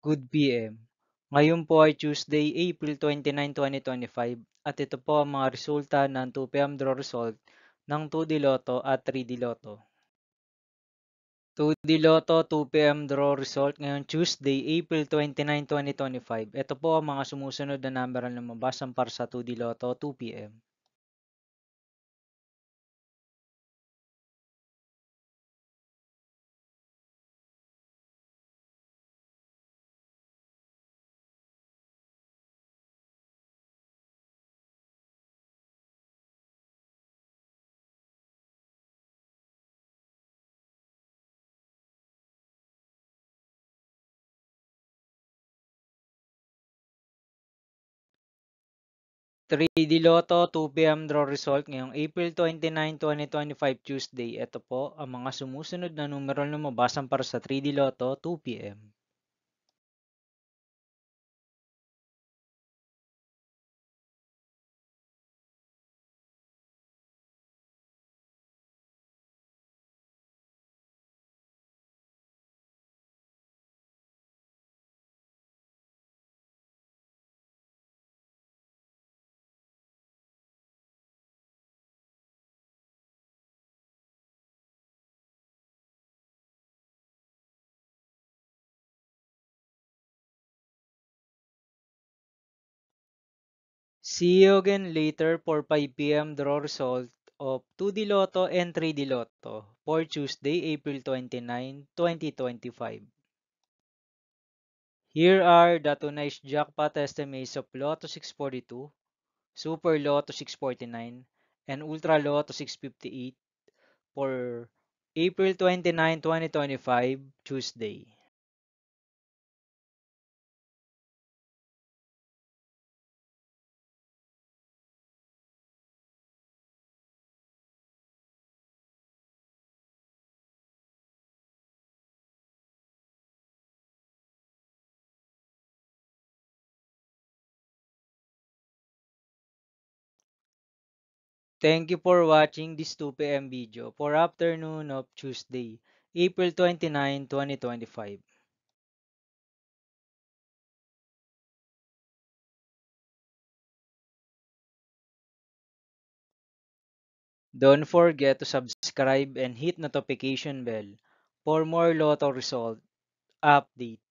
Good PM. Ngayon po ay Tuesday, April 29, 2025 at ito po ang mga resulta ng 2 PM draw result ng 2D Lotto at 3D Lotto. 2D Lotto 2 PM draw result ngayong Tuesday, April 29, 2025. Ito po ang mga sumusunod na number na lumabas para sa 2D Lotto 2 PM. 3D Lotto 2 PM draw result ngayong April 29, 2025 Tuesday. Ito po ang mga sumusunod na numero na lumabas para sa 3D Lotto 2 PM. See you again later for 5 PM draw result of 2D Lotto and 3D Lotto for Tuesday, April 29, 2025. Here are the tonight's jackpot estimates of Lotto 642, Super Lotto 649, and Ultra Lotto 658 for April 29, 2025, Tuesday. Thank you for watching this 2 PM video for afternoon of Tuesday, April 29, 2025. Don't forget to subscribe and hit notification bell for more Lotto result update.